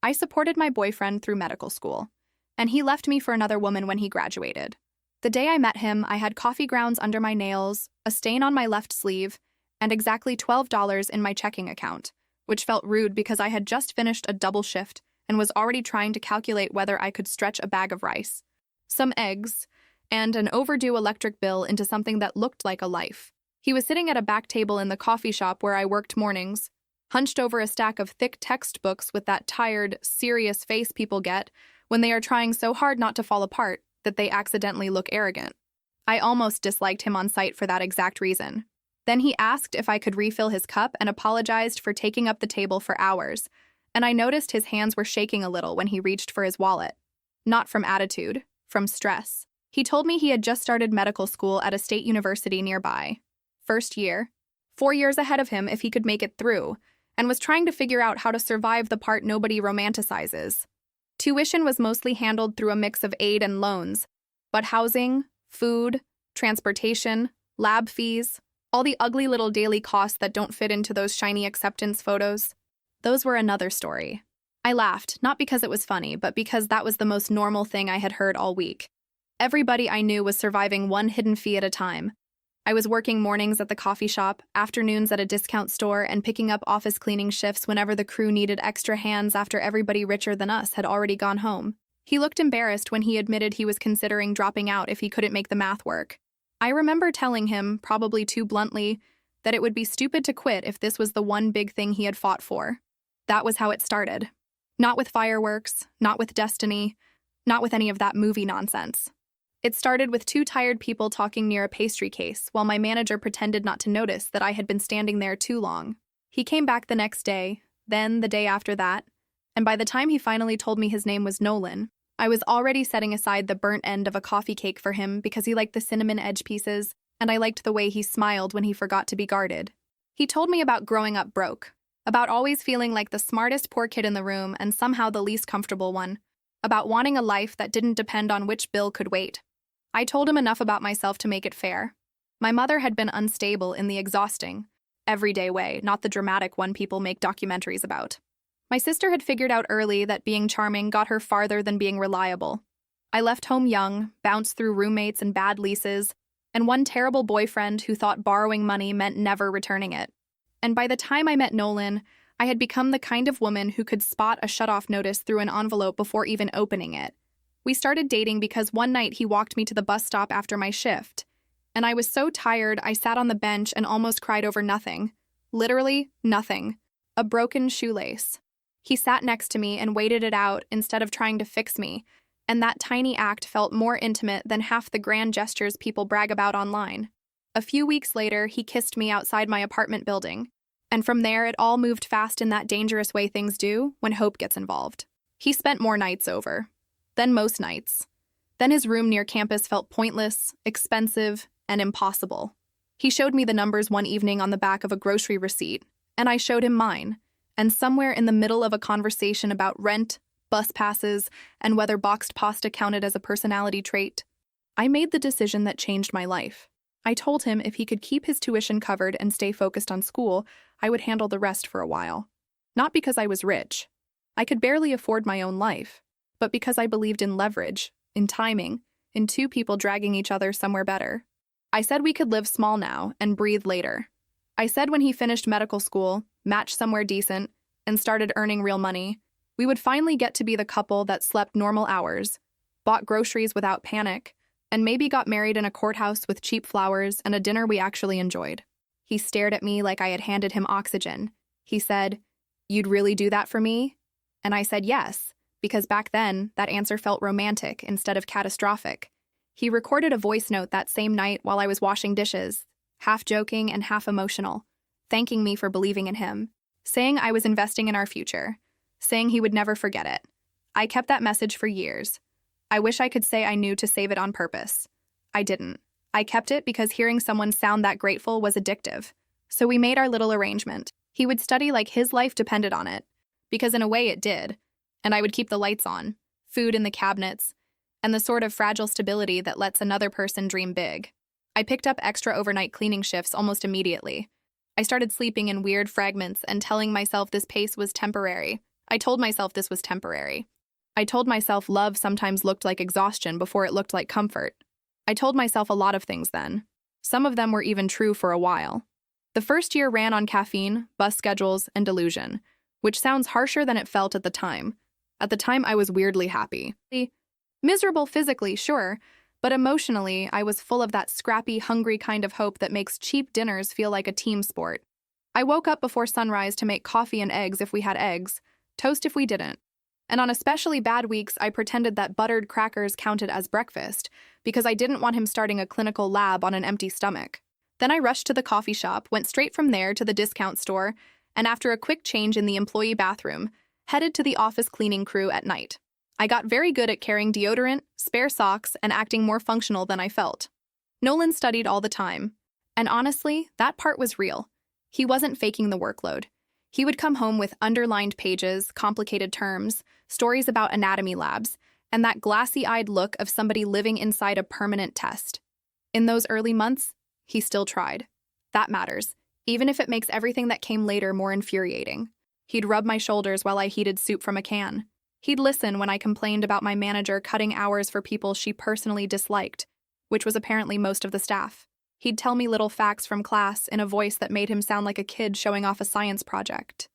I supported my boyfriend through medical school, and he left me for another woman when he graduated. The day I met him, I had coffee grounds under my nails, a stain on my left sleeve, and exactly $12 in my checking account, which felt rude because I had just finished a double shift and was already trying to calculate whether I could stretch a bag of rice, some eggs, and an overdue electric bill into something that looked like a life. He was sitting at a back table in the coffee shop where I worked mornings, hunched over a stack of thick textbooks with that tired, serious face people get when they are trying so hard not to fall apart that they accidentally look arrogant. I almost disliked him on sight for that exact reason. Then he asked if I could refill his cup and apologized for taking up the table for hours, and I noticed his hands were shaking a little when he reached for his wallet. Not from attitude, from stress. He told me he had just started medical school at a state university nearby. First year, 4 years ahead of him if he could make it through, and was trying to figure out how to survive the part nobody romanticizes. Tuition was mostly handled through a mix of aid and loans, but housing, food, transportation, lab fees, all the ugly little daily costs that don't fit into those shiny acceptance photos, those were another story. I laughed, not because it was funny, but because that was the most normal thing I had heard all week. Everybody I knew was surviving one hidden fee at a time. I was working mornings at the coffee shop, afternoons at a discount store, and picking up office cleaning shifts whenever the crew needed extra hands after everybody richer than us had already gone home. He looked embarrassed when he admitted he was considering dropping out if he couldn't make the math work. I remember telling him, probably too bluntly, that it would be stupid to quit if this was the one big thing he had fought for. That was how it started. Not with fireworks, not with destiny, not with any of that movie nonsense. It started with two tired people talking near a pastry case while my manager pretended not to notice that I had been standing there too long. He came back the next day, then the day after that, and by the time he finally told me his name was Nolan, I was already setting aside the burnt end of a coffee cake for him because he liked the cinnamon edge pieces, and I liked the way he smiled when he forgot to be guarded. He told me about growing up broke, about always feeling like the smartest poor kid in the room and somehow the least comfortable one, about wanting a life that didn't depend on which bill could wait. I told him enough about myself to make it fair. My mother had been unstable in the exhausting, everyday way, not the dramatic one people make documentaries about. My sister had figured out early that being charming got her farther than being reliable. I left home young, bounced through roommates and bad leases, and one terrible boyfriend who thought borrowing money meant never returning it. And by the time I met Nolan, I had become the kind of woman who could spot a shutoff notice through an envelope before even opening it. We started dating because one night he walked me to the bus stop after my shift, and I was so tired I sat on the bench and almost cried over nothing. Literally nothing. A broken shoelace. He sat next to me and waited it out instead of trying to fix me, and that tiny act felt more intimate than half the grand gestures people brag about online. A few weeks later, he kissed me outside my apartment building, and from there it all moved fast in that dangerous way things do when hope gets involved. He spent more nights over. Then most nights. Then his room near campus felt pointless, expensive, and impossible. He showed me the numbers one evening on the back of a grocery receipt, and I showed him mine. And somewhere in the middle of a conversation about rent, bus passes, and whether boxed pasta counted as a personality trait, I made the decision that changed my life. I told him if he could keep his tuition covered and stay focused on school, I would handle the rest for a while. Not because I was rich. I could barely afford my own life. But because I believed in leverage, in timing, in two people dragging each other somewhere better. I said we could live small now and breathe later. I said when he finished medical school, matched somewhere decent, and started earning real money, we would finally get to be the couple that slept normal hours, bought groceries without panic, and maybe got married in a courthouse with cheap flowers and a dinner we actually enjoyed. He stared at me like I had handed him oxygen. He said, "You'd really do that for me?" And I said yes. Because back then, that answer felt romantic instead of catastrophic. He recorded a voice note that same night while I was washing dishes, half joking and half emotional, thanking me for believing in him, saying I was investing in our future, saying he would never forget it. I kept that message for years. I wish I could say I knew to save it on purpose. I didn't. I kept it because hearing someone sound that grateful was addictive. So we made our little arrangement. He would study like his life depended on it, because in a way it did. And I would keep the lights on, food in the cabinets, and the sort of fragile stability that lets another person dream big. I picked up extra overnight cleaning shifts almost immediately. I started sleeping in weird fragments and telling myself this pace was temporary, I told myself this was temporary. I told myself love sometimes looked like exhaustion before it looked like comfort. I told myself a lot of things then. Some of them were even true for a while. The first year ran on caffeine, bus schedules, and delusion, which sounds harsher than it felt at the time. At the time, I was weirdly happy. Miserable physically, sure, but emotionally, I was full of that scrappy, hungry kind of hope that makes cheap dinners feel like a team sport. I woke up before sunrise to make coffee and eggs if we had eggs, toast if we didn't. And on especially bad weeks, I pretended that buttered crackers counted as breakfast because I didn't want him starting a clinical lab on an empty stomach. Then I rushed to the coffee shop, went straight from there to the discount store, and after a quick change in the employee bathroom, headed to the office cleaning crew at night. I got very good at carrying deodorant, spare socks, and acting more functional than I felt. Nolan studied all the time, and honestly, that part was real. He wasn't faking the workload. He would come home with underlined pages, complicated terms, stories about anatomy labs, and that glassy-eyed look of somebody living inside a permanent test. In those early months, he still tried. That matters, even if it makes everything that came later more infuriating. He'd rub my shoulders while I heated soup from a can. He'd listen when I complained about my manager cutting hours for people she personally disliked, which was apparently most of the staff. He'd tell me little facts from class in a voice that made him sound like a kid showing off a science project.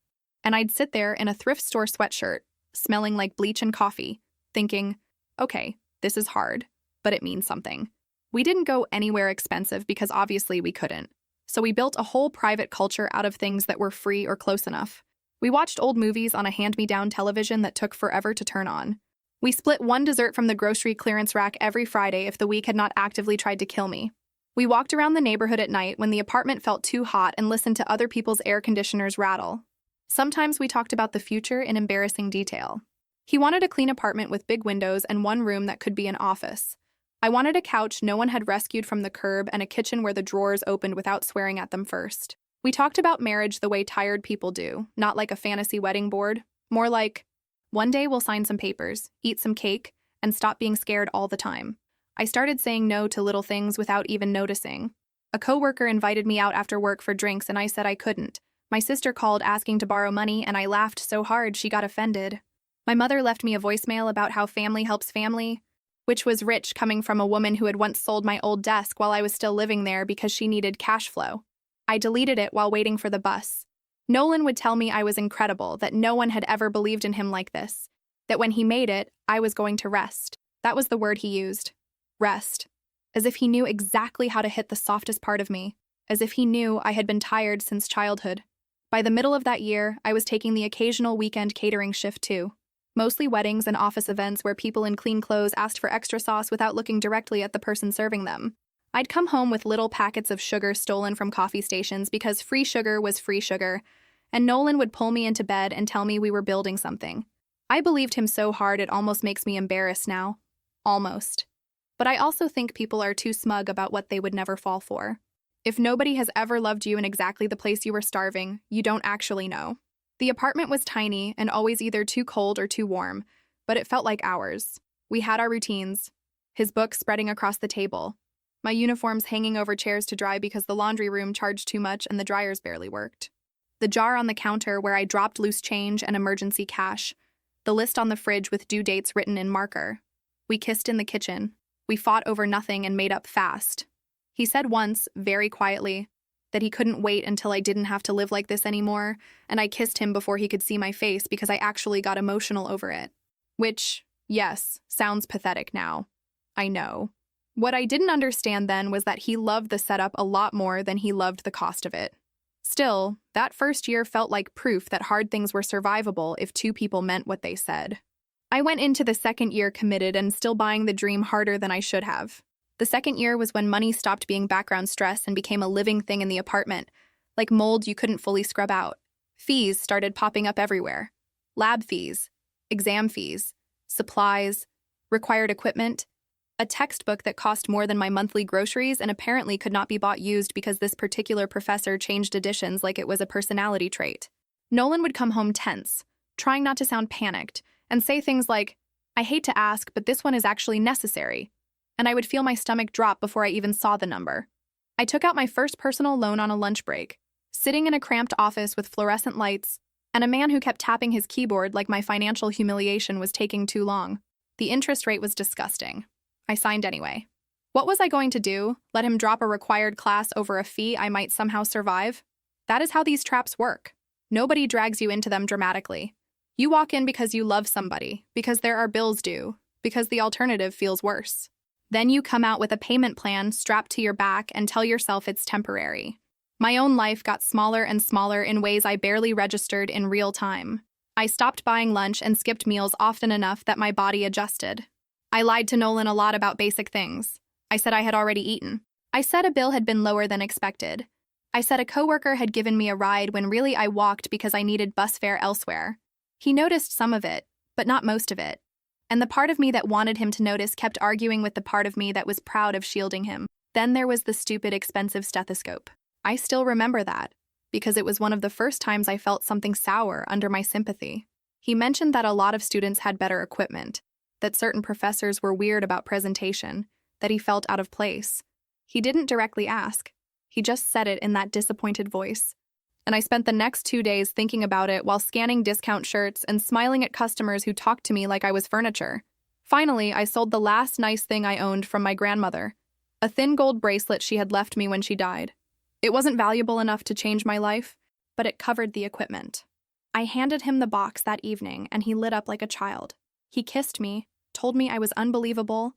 And I'd sit there in a thrift store sweatshirt, smelling like bleach and coffee, thinking, okay, this is hard, but it means something. We didn't go anywhere expensive because obviously we couldn't. So we built a whole private culture out of things that were free or close enough. We watched old movies on a hand-me-down television that took forever to turn on. We split one dessert from the grocery clearance rack every Friday if the week had not actively tried to kill me. We walked around the neighborhood at night when the apartment felt too hot and listened to other people's air conditioners rattle. Sometimes we talked about the future in embarrassing detail. He wanted a clean apartment with big windows and one room that could be an office. I wanted a couch no one had rescued from the curb and a kitchen where the drawers opened without swearing at them first. We talked about marriage the way tired people do, not like a fantasy wedding board, more like, one day we'll sign some papers, eat some cake, and stop being scared all the time. I started saying no to little things without even noticing. A coworker invited me out after work for drinks and I said I couldn't. My sister called asking to borrow money and I laughed so hard she got offended. My mother left me a voicemail about how family helps family, which was rich coming from a woman who had once sold my old desk while I was still living there because she needed cash flow. I deleted it while waiting for the bus. Nolan would tell me I was incredible, that no one had ever believed in him like this, that when he made it, I was going to rest. That was the word he used. Rest. As if he knew exactly how to hit the softest part of me, as if he knew I had been tired since childhood. By the middle of that year, I was taking the occasional weekend catering shift too. Mostly weddings and office events where people in clean clothes asked for extra sauce without looking directly at the person serving them. I'd come home with little packets of sugar stolen from coffee stations because free sugar was free sugar, and Nolan would pull me into bed and tell me we were building something. I believed him so hard it almost makes me embarrassed now. Almost. But I also think people are too smug about what they would never fall for. If nobody has ever loved you in exactly the place you were starving, you don't actually know. The apartment was tiny and always either too cold or too warm, but it felt like ours. We had our routines. His books spreading across the table. My uniforms hanging over chairs to dry because the laundry room charged too much and the dryers barely worked. The jar on the counter where I dropped loose change and emergency cash. The list on the fridge with due dates written in marker. We kissed in the kitchen. We fought over nothing and made up fast. He said once, very quietly, that he couldn't wait until I didn't have to live like this anymore, and I kissed him before he could see my face because I actually got emotional over it. Which, yes, sounds pathetic now. I know. What I didn't understand then was that he loved the setup a lot more than he loved the cost of it. Still, that first year felt like proof that hard things were survivable if two people meant what they said. I went into the second year committed and still buying the dream harder than I should have. The second year was when money stopped being background stress and became a living thing in the apartment, like mold you couldn't fully scrub out. Fees started popping up everywhere. Lab fees, exam fees, supplies, required equipment, a textbook that cost more than my monthly groceries and apparently could not be bought used because this particular professor changed editions like it was a personality trait. Nolan would come home tense, trying not to sound panicked, and say things like, "I hate to ask, but this one is actually necessary." And I would feel my stomach drop before I even saw the number. I took out my first personal loan on a lunch break, sitting in a cramped office with fluorescent lights, and a man who kept tapping his keyboard like my financial humiliation was taking too long. The interest rate was disgusting. I signed anyway. What was I going to do? Let him drop a required class over a fee I might somehow survive? That is how these traps work. Nobody drags you into them dramatically. You walk in because you love somebody, because there are bills due, because the alternative feels worse. Then you come out with a payment plan strapped to your back and tell yourself it's temporary. My own life got smaller and smaller in ways I barely registered in real time. I stopped buying lunch and skipped meals often enough that my body adjusted. I lied to Nolan a lot about basic things. I said I had already eaten. I said a bill had been lower than expected. I said a coworker had given me a ride when really I walked because I needed bus fare elsewhere. He noticed some of it, but not most of it. And the part of me that wanted him to notice kept arguing with the part of me that was proud of shielding him. Then there was the stupid, expensive stethoscope. I still remember that, because it was one of the first times I felt something sour under my sympathy. He mentioned that a lot of students had better equipment, that certain professors were weird about presentation, that he felt out of place. He didn't directly ask. He just said it in that disappointed voice. And I spent the next 2 days thinking about it while scanning discount shirts and smiling at customers who talked to me like I was furniture. Finally, I sold the last nice thing I owned from my grandmother, a thin gold bracelet she had left me when she died. It wasn't valuable enough to change my life, but it covered the equipment. I handed him the box that evening, and he lit up like a child. He kissed me, told me I was unbelievable,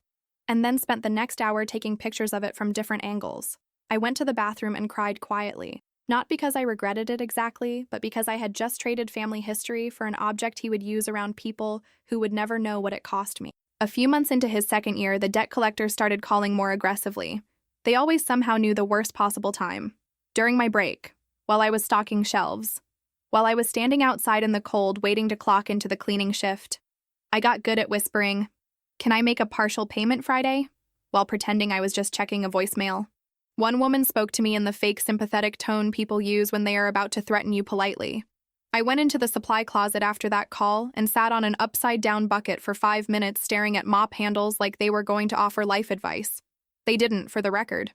and then spent the next hour taking pictures of it from different angles. I went to the bathroom and cried quietly. Not because I regretted it exactly, but because I had just traded family history for an object he would use around people who would never know what it cost me. A few months into his second year, the debt collectors started calling more aggressively. They always somehow knew the worst possible time. During my break, while I was stocking shelves, while I was standing outside in the cold waiting to clock into the cleaning shift, I got good at whispering, "Can I make a partial payment Friday?" while pretending I was just checking a voicemail. One woman spoke to me in the fake sympathetic tone people use when they are about to threaten you politely. I went into the supply closet after that call and sat on an upside-down bucket for 5 minutes staring at mop handles like they were going to offer life advice. They didn't, for the record.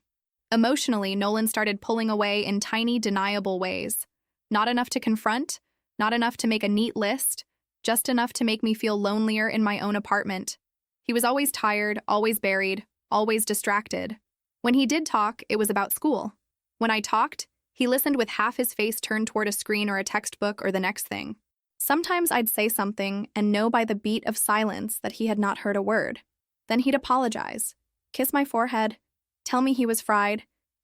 Emotionally, Nolan started pulling away in tiny, deniable ways. Not enough to confront, not enough to make a neat list, just enough to make me feel lonelier in my own apartment. He was always tired, always buried, always distracted. When he did talk, it was about school. When I talked, he listened with half his face turned toward a screen or a textbook or the next thing. Sometimes I'd say something and know by the beat of silence that he had not heard a word. Then he'd apologize, kiss my forehead, tell me he was fried,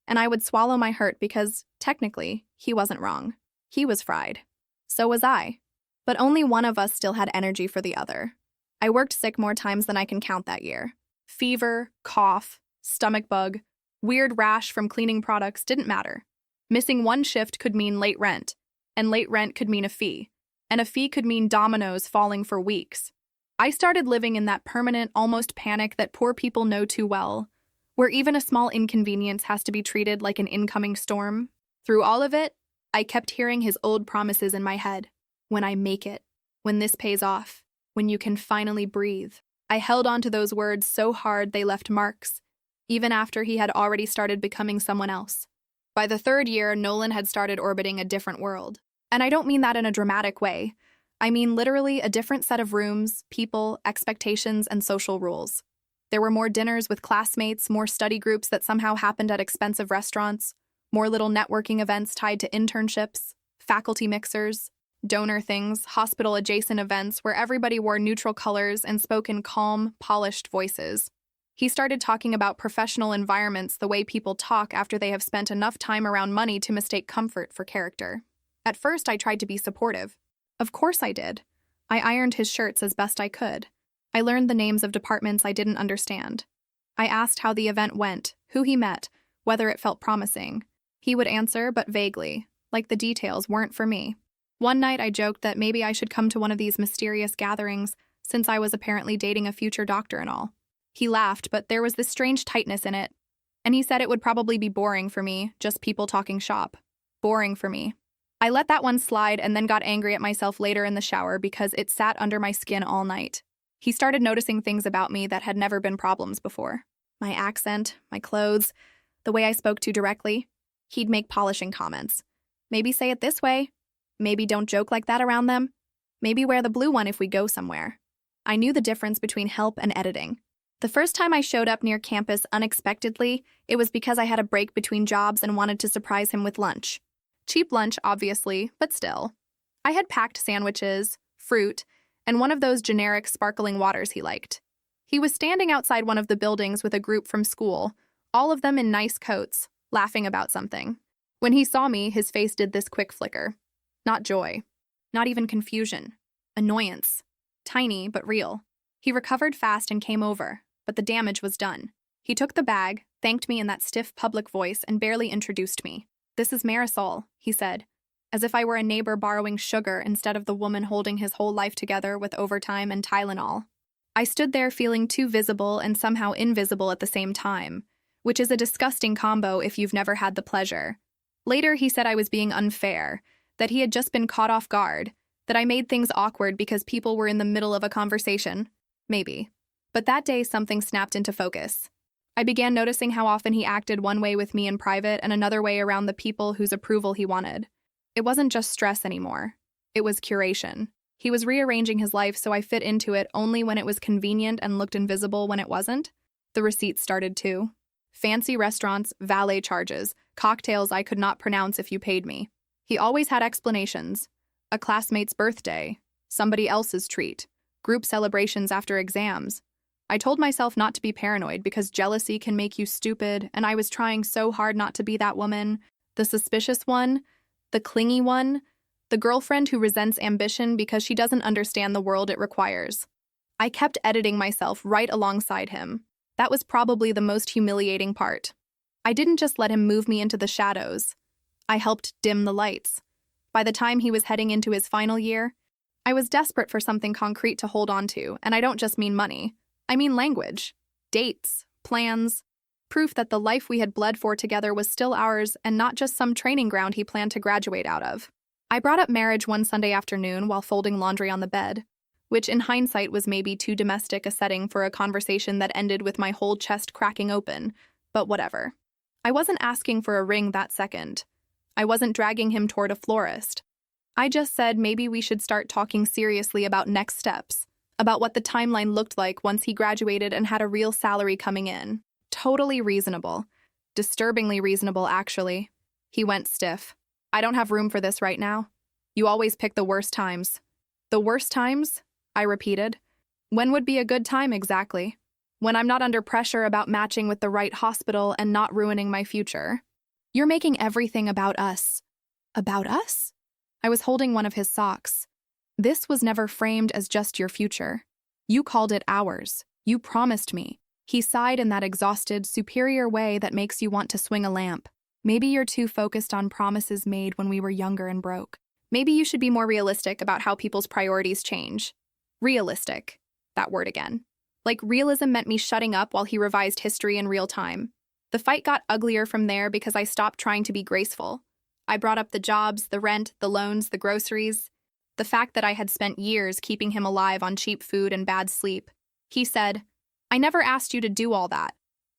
and I would swallow my hurt because, technically, he wasn't wrong. He was fried. So was I. But only one of us still had energy for the other. I worked sick more times than I can count that year. Fever, cough, stomach bug, weird rash from cleaning products didn't matter. Missing one shift could mean late rent, and late rent could mean a fee, and a fee could mean dominoes falling for weeks. I started living in that permanent, almost panic that poor people know too well, where even a small inconvenience has to be treated like an incoming storm. Through all of it, I kept hearing his old promises in my head. When I make it, when this pays off, when you can finally breathe. I held on to those words so hard they left marks, even after he had already started becoming someone else. By the third year, Nolan had started orbiting a different world. And I don't mean that in a dramatic way. I mean literally a different set of rooms, people, expectations, and social rules. There were more dinners with classmates, more study groups that somehow happened at expensive restaurants, more little networking events tied to internships, faculty mixers, donor things, hospital-adjacent events where everybody wore neutral colors and spoke in calm, polished voices. He started talking about professional environments the way people talk after they have spent enough time around money to mistake comfort for character. At first, I tried to be supportive. Of course I did. I ironed his shirts as best I could. I learned the names of departments I didn't understand. I asked how the event went, who he met, whether it felt promising. He would answer, but vaguely, like the details weren't for me. One night I joked that maybe I should come to one of these mysterious gatherings, since I was apparently dating a future doctor and all. He laughed, but there was this strange tightness in it. And he said it would probably be boring for me, just people talking shop. Boring for me. I let that one slide and then got angry at myself later in the shower because it sat under my skin all night. He started noticing things about me that had never been problems before. My accent, my clothes, the way I spoke too directly. He'd make polishing comments. Maybe say it this way. Maybe don't joke like that around them. Maybe wear the blue one if we go somewhere. I knew the difference between help and editing. The first time I showed up near campus unexpectedly, it was because I had a break between jobs and wanted to surprise him with lunch. Cheap lunch, obviously, but still. I had packed sandwiches, fruit, and one of those generic sparkling waters he liked. He was standing outside one of the buildings with a group from school, all of them in nice coats, laughing about something. When he saw me, his face did this quick flicker. Not joy. Not even confusion. Annoyance. Tiny, but real. He recovered fast and came over, but the damage was done. He took the bag, thanked me in that stiff public voice, and barely introduced me. "This is Marisol," he said, as if I were a neighbor borrowing sugar instead of the woman holding his whole life together with overtime and Tylenol. I stood there feeling too visible and somehow invisible at the same time, which is a disgusting combo if you've never had the pleasure. Later, he said I was being unfair, that he had just been caught off guard, that I made things awkward because people were in the middle of a conversation. Maybe. But that day, something snapped into focus. I began noticing how often he acted one way with me in private and another way around the people whose approval he wanted. It wasn't just stress anymore. It was curation. He was rearranging his life so I fit into it only when it was convenient and looked invisible when it wasn't. The receipts started too. Fancy restaurants, valet charges, cocktails I could not pronounce if you paid me. He always had explanations. A classmate's birthday, somebody else's treat, group celebrations after exams. I told myself not to be paranoid because jealousy can make you stupid, and I was trying so hard not to be that woman, the suspicious one, the clingy one, the girlfriend who resents ambition because she doesn't understand the world it requires. I kept editing myself right alongside him. That was probably the most humiliating part. I didn't just let him move me into the shadows. I helped dim the lights. By the time he was heading into his final year, I was desperate for something concrete to hold on to, and I don't just mean money. I mean language, dates, plans, proof that the life we had bled for together was still ours and not just some training ground he planned to graduate out of. I brought up marriage one Sunday afternoon while folding laundry on the bed, which in hindsight was maybe too domestic a setting for a conversation that ended with my whole chest cracking open, but whatever. I wasn't asking for a ring that second. I wasn't dragging him toward a florist. I just said maybe we should start talking seriously about next steps, about what the timeline looked like once he graduated and had a real salary coming in. Totally reasonable. Disturbingly reasonable, actually. He went stiff. "I don't have room for this right now. You always pick the worst times." "The worst times?" I repeated. "When would be a good time exactly? When I'm not under pressure about matching with the right hospital and not ruining my future." "You're making everything about us." "About us?" I was holding one of his socks. "This was never framed as just your future. You called it ours. You promised me." He sighed in that exhausted, superior way that makes you want to swing a lamp. "Maybe you're too focused on promises made when we were younger and broke. Maybe you should be more realistic about how people's priorities change." Realistic. That word again. Like realism meant me shutting up while he revised history in real time. The fight got uglier from there because I stopped trying to be graceful. I brought up the jobs, the rent, the loans, the groceries, the fact that I had spent years keeping him alive on cheap food and bad sleep. He said, "I never asked you to do all that,"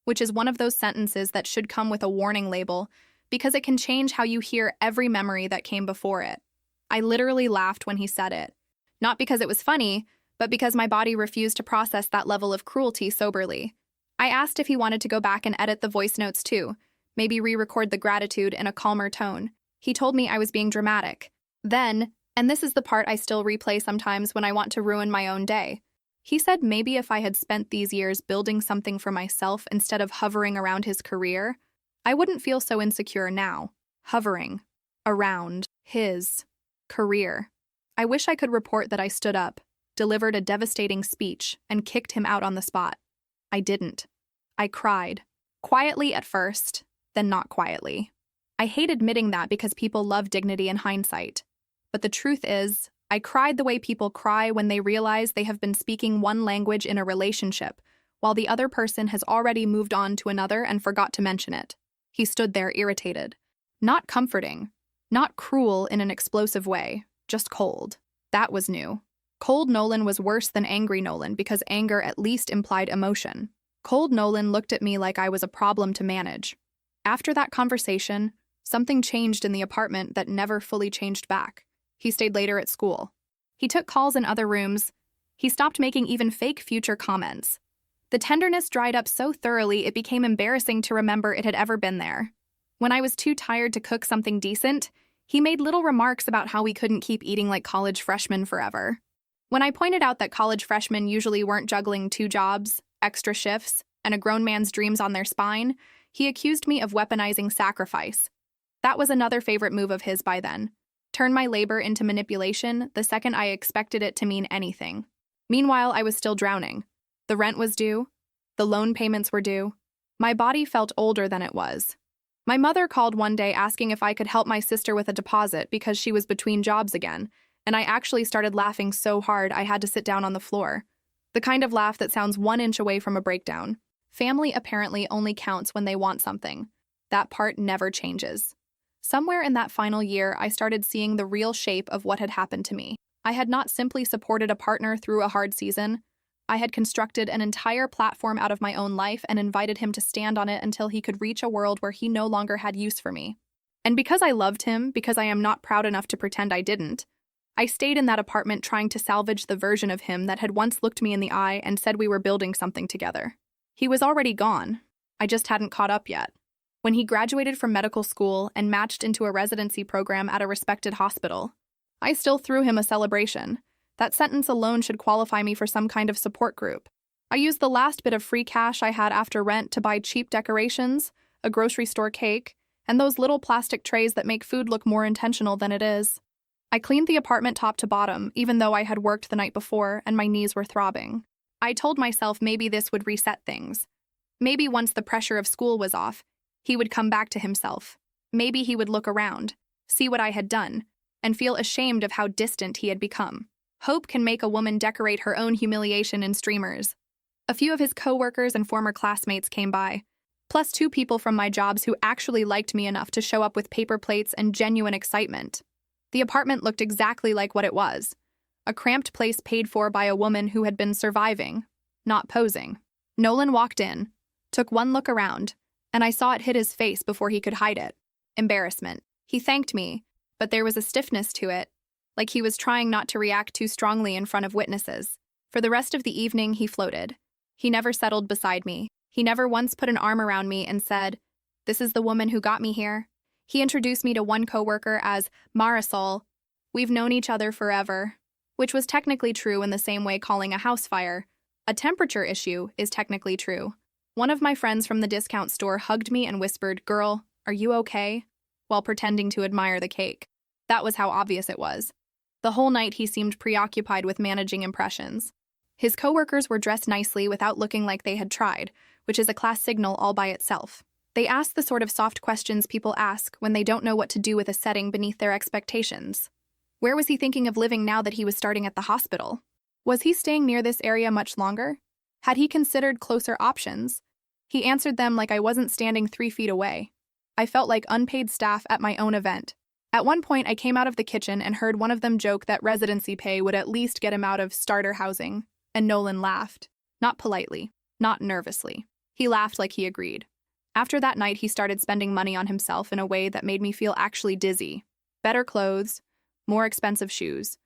which is one of those sentences that should come with a warning label because it can change how you hear every memory that came before it. I literally laughed when he said it. Not because it was funny, but because my body refused to process that level of cruelty soberly. I asked if he wanted to go back and edit the voice notes too, maybe re-record the gratitude in a calmer tone. He told me I was being dramatic. Then, and this is the part I still replay sometimes when I want to ruin my own day, he said maybe if I had spent these years building something for myself instead of hovering around his career, I wouldn't feel so insecure now, hovering around his career. I wish I could report that I stood up, delivered a devastating speech, and kicked him out on the spot. I didn't. I cried. Quietly at first, then not quietly. I hate admitting that because people love dignity in hindsight. But the truth is, I cried the way people cry when they realize they have been speaking one language in a relationship, while the other person has already moved on to another and forgot to mention it. He stood there irritated. Not comforting. Not cruel in an explosive way, just cold. That was new. Cold Nolan was worse than angry Nolan because anger at least implied emotion. Cold Nolan looked at me like I was a problem to manage. After that conversation, something changed in the apartment that never fully changed back. He stayed later at school. He took calls in other rooms. He stopped making even fake future comments. The tenderness dried up so thoroughly it became embarrassing to remember it had ever been there. When I was too tired to cook something decent, he made little remarks about how we couldn't keep eating like college freshmen forever. When I pointed out that college freshmen usually weren't juggling 2 jobs, extra shifts, and a grown man's dreams on their spine, he accused me of weaponizing sacrifice. That was another favorite move of his by then. Turn my labor into manipulation the second I expected it to mean anything. Meanwhile, I was still drowning. The rent was due. The loan payments were due. My body felt older than it was. My mother called one day asking if I could help my sister with a deposit because she was between jobs again, and I actually started laughing so hard I had to sit down on the floor. The kind of laugh that sounds 1 inch away from a breakdown. Family apparently only counts when they want something. That part never changes. Somewhere in that final year, I started seeing the real shape of what had happened to me. I had not simply supported a partner through a hard season. I had constructed an entire platform out of my own life and invited him to stand on it until he could reach a world where he no longer had use for me. And because I loved him, because I am not proud enough to pretend I didn't, I stayed in that apartment trying to salvage the version of him that had once looked me in the eye and said we were building something together. He was already gone. I just hadn't caught up yet. When he graduated from medical school and matched into a residency program at a respected hospital, I still threw him a celebration. That sentence alone should qualify me for some kind of support group. I used the last bit of free cash I had after rent to buy cheap decorations, a grocery store cake, and those little plastic trays that make food look more intentional than it is. I cleaned the apartment top to bottom, even though I had worked the night before and my knees were throbbing. I told myself maybe this would reset things. Maybe once the pressure of school was off, he would come back to himself. Maybe he would look around, see what I had done, and feel ashamed of how distant he had become. Hope can make a woman decorate her own humiliation in streamers. A few of his co-workers and former classmates came by, plus 2 people from my jobs who actually liked me enough to show up with paper plates and genuine excitement. The apartment looked exactly like what it was. A cramped place paid for by a woman who had been surviving, not posing. Nolan walked in, took one look around, and I saw it hit his face before he could hide it. Embarrassment. He thanked me, but there was a stiffness to it, like he was trying not to react too strongly in front of witnesses. For the rest of the evening, he floated. He never settled beside me. He never once put an arm around me and said, "This is the woman who got me here." He introduced me to one coworker as Marisol. "We've known each other forever," which was technically true in the same way calling a house fire a temperature issue is technically true. One of my friends from the discount store hugged me and whispered, "Girl, are you okay?" while pretending to admire the cake. That was how obvious it was. The whole night he seemed preoccupied with managing impressions. His coworkers were dressed nicely without looking like they had tried, which is a class signal all by itself. They asked the sort of soft questions people ask when they don't know what to do with a setting beneath their expectations. Where was he thinking of living now that he was starting at the hospital? Was he staying near this area much longer? Had he considered closer options? He answered them like I wasn't standing 3 feet away. I felt like unpaid staff at my own event. At one point, I came out of the kitchen and heard one of them joke that residency pay would at least get him out of starter housing, and Nolan laughed. Not politely, not nervously. He laughed like he agreed. After that night, he started spending money on himself in a way that made me feel actually dizzy. Better clothes, more expensive shoes,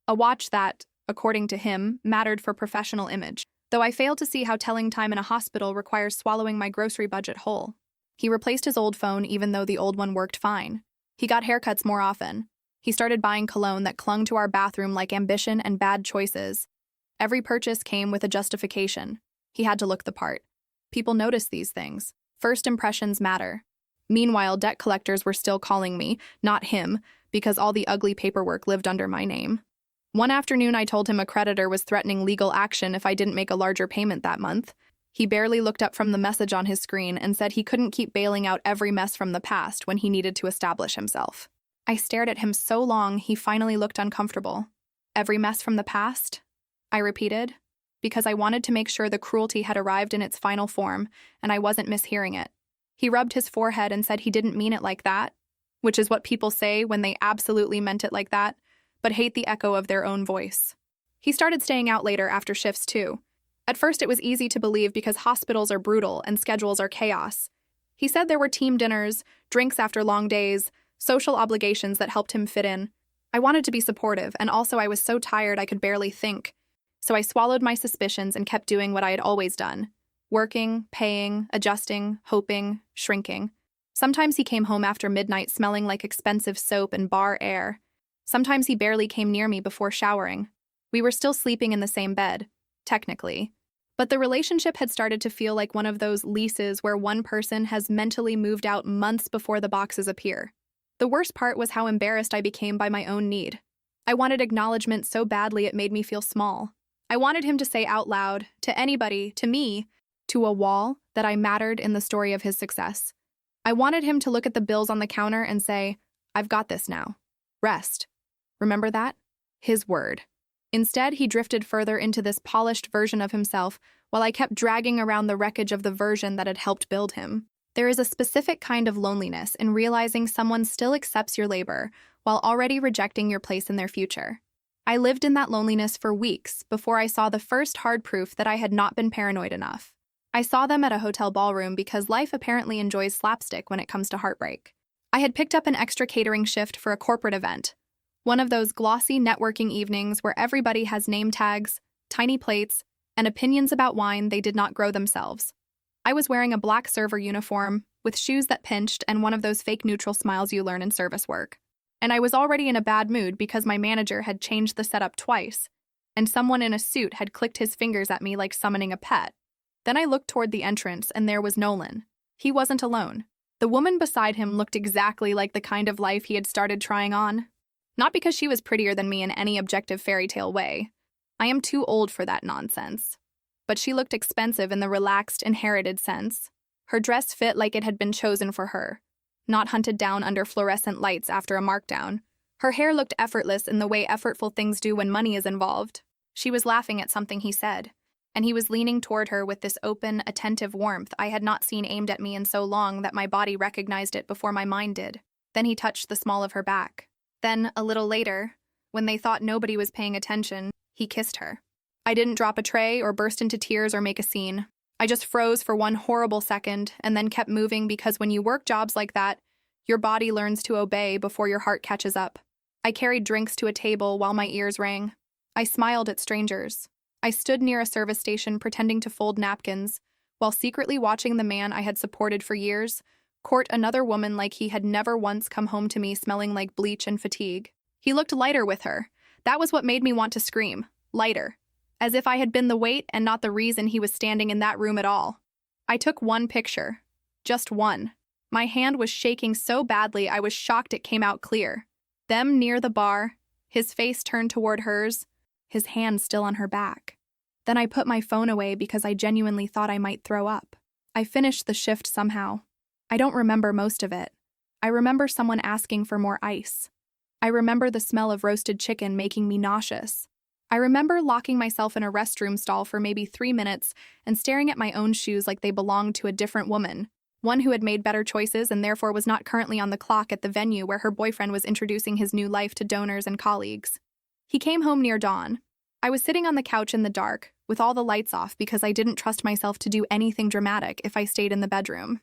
a watch that, according to him, mattered for professional image, though I failed to see how telling time in a hospital requires swallowing my grocery budget whole. He replaced his old phone even though the old one worked fine. He got haircuts more often. He started buying cologne that clung to our bathroom like ambition and bad choices. Every purchase came with a justification. He had to look the part. People notice these things. First impressions matter. Meanwhile, debt collectors were still calling me, not him, because all the ugly paperwork lived under my name. One afternoon, I told him a creditor was threatening legal action if I didn't make a larger payment that month. He barely looked up from the message on his screen and said he couldn't keep bailing out every mess from the past when he needed to establish himself. I stared at him so long he finally looked uncomfortable. "Every mess from the past?" I repeated, because I wanted to make sure the cruelty had arrived in its final form and I wasn't mishearing it. He rubbed his forehead and said he didn't mean it like that, which is what people say when they absolutely meant it like that, but hate the echo of their own voice. He started staying out later after shifts too. At first it was easy to believe because hospitals are brutal and schedules are chaos. He said there were team dinners, drinks after long days, social obligations that helped him fit in. I wanted to be supportive, and also I was so tired I could barely think. So I swallowed my suspicions and kept doing what I had always done. Working, paying, adjusting, hoping, shrinking. Sometimes he came home after midnight smelling like expensive soap and bar air. Sometimes he barely came near me before showering. We were still sleeping in the same bed, technically. But the relationship had started to feel like one of those leases where one person has mentally moved out months before the boxes appear. The worst part was how embarrassed I became by my own need. I wanted acknowledgement so badly it made me feel small. I wanted him to say out loud, to anybody, to me, to a wall, that I mattered in the story of his success. I wanted him to look at the bills on the counter and say, "I've got this now. Rest." Remember that? His word. Instead, he drifted further into this polished version of himself while I kept dragging around the wreckage of the version that had helped build him. There is a specific kind of loneliness in realizing someone still accepts your labor while already rejecting your place in their future. I lived in that loneliness for weeks before I saw the first hard proof that I had not been paranoid enough. I saw them at a hotel ballroom because life apparently enjoys slapstick when it comes to heartbreak. I had picked up an extra catering shift for a corporate event, one of those glossy networking evenings where everybody has name tags, tiny plates, and opinions about wine they did not grow themselves. I was wearing a black server uniform, with shoes that pinched and one of those fake neutral smiles you learn in service work. And I was already in a bad mood because my manager had changed the setup twice, and someone in a suit had clicked his fingers at me like summoning a pet. Then I looked toward the entrance, and there was Nolan. He wasn't alone. The woman beside him looked exactly like the kind of life he had started trying on. Not because she was prettier than me in any objective fairy tale way. I am too old for that nonsense. But she looked expensive in the relaxed, inherited sense. Her dress fit like it had been chosen for her, not hunted down under fluorescent lights after a markdown. Her hair looked effortless in the way effortful things do when money is involved. She was laughing at something he said, and he was leaning toward her with this open, attentive warmth I had not seen aimed at me in so long that my body recognized it before my mind did. Then he touched the small of her back. Then, a little later, when they thought nobody was paying attention, he kissed her. I didn't drop a tray or burst into tears or make a scene. I just froze for one horrible second and then kept moving because when you work jobs like that, your body learns to obey before your heart catches up. I carried drinks to a table while my ears rang. I smiled at strangers. I stood near a service station pretending to fold napkins, while secretly watching the man I had supported for years court another woman like he had never once come home to me smelling like bleach and fatigue. He looked lighter with her. That was what made me want to scream. Lighter. As if I had been the weight and not the reason he was standing in that room at all. I took one picture. Just one. My hand was shaking so badly I was shocked it came out clear. Them near the bar, his face turned toward hers, his hand still on her back. Then I put my phone away because I genuinely thought I might throw up. I finished the shift somehow. I don't remember most of it. I remember someone asking for more ice. I remember the smell of roasted chicken making me nauseous. I remember locking myself in a restroom stall for maybe 3 minutes and staring at my own shoes like they belonged to a different woman, one who had made better choices and therefore was not currently on the clock at the venue where her boyfriend was introducing his new life to donors and colleagues. He came home near dawn. I was sitting on the couch in the dark, with all the lights off because I didn't trust myself to do anything dramatic if I stayed in the bedroom.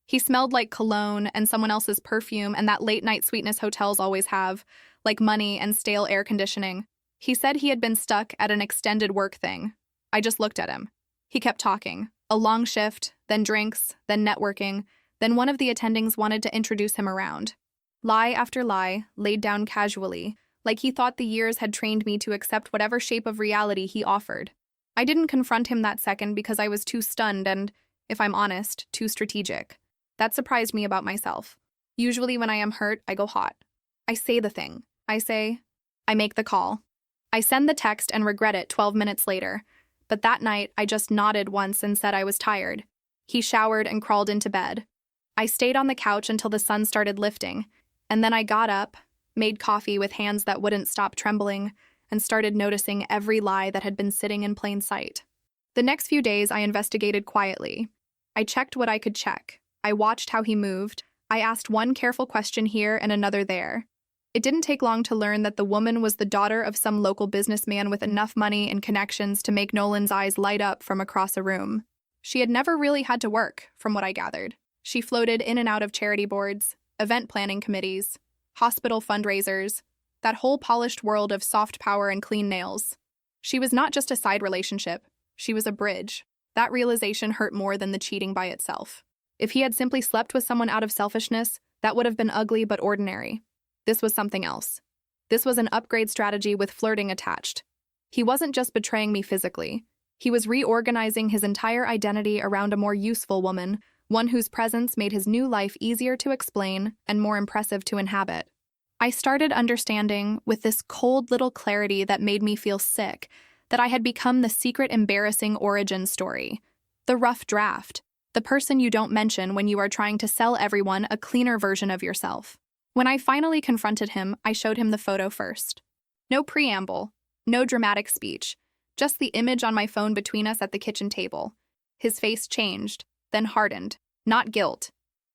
He smelled like cologne and someone else's perfume and that late-night sweetness hotels always have, like money and stale air conditioning. He said he had been stuck at an extended work thing. I just looked at him. He kept talking. A long shift, then drinks, then networking, then one of the attendings wanted to introduce him around. Lie after lie, laid down casually, like he thought the years had trained me to accept whatever shape of reality he offered. I didn't confront him that second because I was too stunned and, if I'm honest, too strategic. That surprised me about myself. Usually when I am hurt, I go hot. I say the thing. I make the call. I send the text and regret it 12 minutes later, but that night I just nodded once and said I was tired. He showered and crawled into bed. I stayed on the couch until the sun started lifting, and then I got up, made coffee with hands that wouldn't stop trembling, and started noticing every lie that had been sitting in plain sight. The next few days I investigated quietly. I checked what I could check. I watched how he moved. I asked one careful question here and another there. It didn't take long to learn that the woman was the daughter of some local businessman with enough money and connections to make Nolan's eyes light up from across a room. She had never really had to work, from what I gathered. She floated in and out of charity boards, event planning committees, hospital fundraisers, that whole polished world of soft power and clean nails. She was not just a side relationship, she was a bridge. That realization hurt more than the cheating by itself. If he had simply slept with someone out of selfishness, that would have been ugly but ordinary. This was something else. This was an upgrade strategy with flirting attached. He wasn't just betraying me physically. He was reorganizing his entire identity around a more useful woman, one whose presence made his new life easier to explain and more impressive to inhabit. I started understanding, with this cold little clarity that made me feel sick, that I had become the secret embarrassing origin story. The rough draft. The person you don't mention when you are trying to sell everyone a cleaner version of yourself. When I finally confronted him, I showed him the photo first. No preamble, no dramatic speech, just the image on my phone between us at the kitchen table. His face changed, then hardened. Not guilt.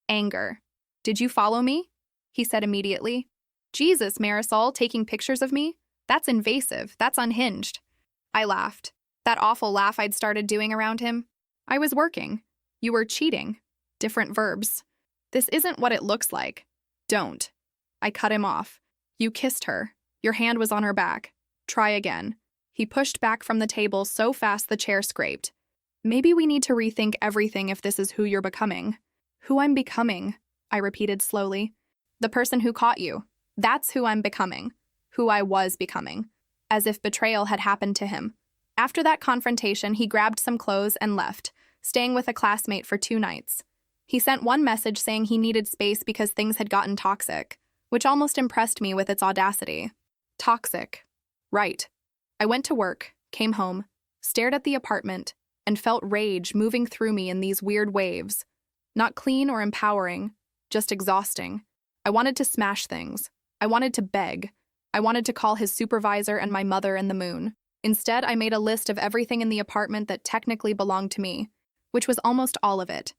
Anger. "Did you follow me?" he said immediately. "Jesus, Marisol, taking pictures of me? That's invasive, that's unhinged." I laughed. That awful laugh I'd started doing around him. "I was working. You were cheating." Different verbs. "This isn't what it looks like. Don't." I cut him off. "You kissed her. Your hand was on her back. Try again." He pushed back from the table so fast the chair scraped. "Maybe we need to rethink everything if this is who you're becoming." "Who I'm becoming," I repeated slowly. "The person who caught you. That's who I'm becoming. Who I was becoming." As if betrayal had happened to him. After that confrontation, he grabbed some clothes and left, staying with a classmate for 2 nights. He sent one message saying he needed space because things had gotten toxic, which almost impressed me with its audacity. Toxic. Right. I went to work, came home, stared at the apartment, and felt rage moving through me in these weird waves. Not clean or empowering, just exhausting. I wanted to smash things. I wanted to beg. I wanted to call his supervisor and my mother and the moon. Instead, I made a list of everything in the apartment that technically belonged to me, which was almost all of it.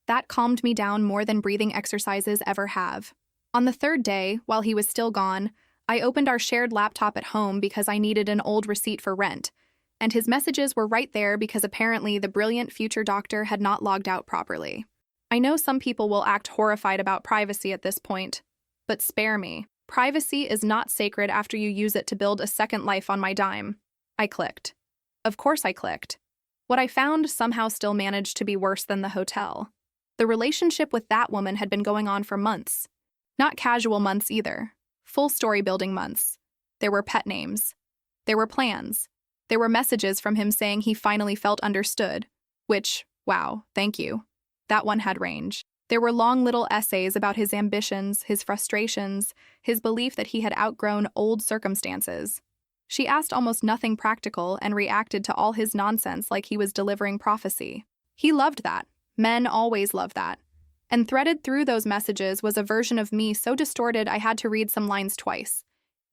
That calmed me down more than breathing exercises ever have. On the 3rd day, while he was still gone, I opened our shared laptop at home because I needed an old receipt for rent, and his messages were right there because apparently the brilliant future doctor had not logged out properly. I know some people will act horrified about privacy at this point, but spare me. Privacy is not sacred after you use it to build a second life on my dime. I clicked. Of course I clicked. What I found somehow still managed to be worse than the hotel. The relationship with that woman had been going on for months. Not casual months either. Full story-building months. There were pet names. There were plans. There were messages from him saying he finally felt understood. Which, wow, thank you. That one had range. There were long little essays about his ambitions, his frustrations, his belief that he had outgrown old circumstances. She asked almost nothing practical and reacted to all his nonsense like he was delivering prophecy. He loved that. Men always love that. And threaded through those messages was a version of me so distorted I had to read some lines twice.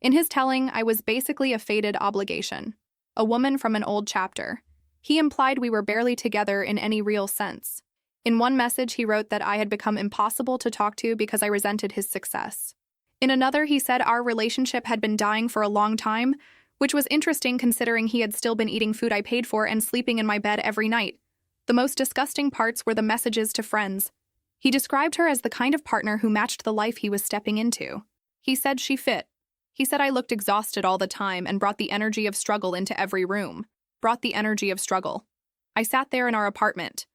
In his telling, I was basically a faded obligation. A woman from an old chapter. He implied we were barely together in any real sense. In one message, he wrote that I had become impossible to talk to because I resented his success. In another, he said our relationship had been dying for a long time, which was interesting considering he had still been eating food I paid for and sleeping in my bed every night. The most disgusting parts were the messages to friends. He described her as the kind of partner who matched the life he was stepping into. He said she fit. He said I looked exhausted all the time and brought the energy of struggle into every room. Brought the energy of struggle. I sat there in our apartment,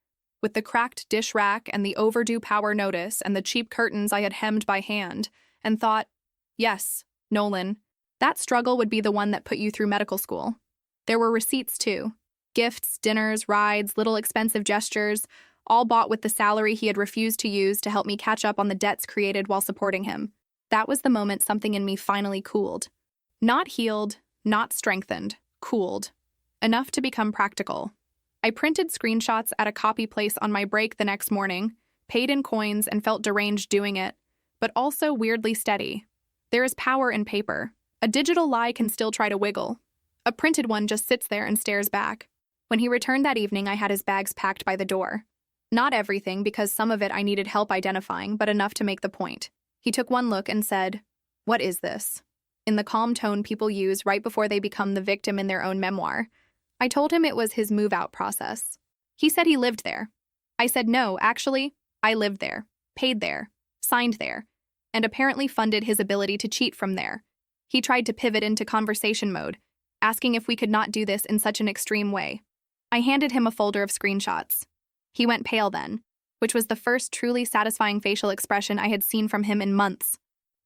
with the cracked dish rack and the overdue power notice and the cheap curtains I had hemmed by hand, and thought, yes, Nolan, that struggle would be the one that put you through medical school. There were receipts, too. Gifts, dinners, rides, little expensive gestures, all bought with the salary he had refused to use to help me catch up on the debts created while supporting him. That was the moment something in me finally cooled. Not healed, not strengthened, cooled. Enough to become practical. I printed screenshots at a copy place on my break the next morning, paid in coins and felt deranged doing it, but also weirdly steady. There is power in paper. A digital lie can still try to wiggle. A printed one just sits there and stares back. When he returned that evening, I had his bags packed by the door. Not everything, because some of it I needed help identifying, but enough to make the point. He took one look and said, "What is this?" in the calm tone people use right before they become the victim in their own memoir. I told him it was his move-out process. He said he lived there. I said no, actually, I lived there, paid there, signed there, and apparently funded his ability to cheat from there. He tried to pivot into conversation mode, asking if we could not do this in such an extreme way. I handed him a folder of screenshots. He went pale then, which was the first truly satisfying facial expression I had seen from him in months.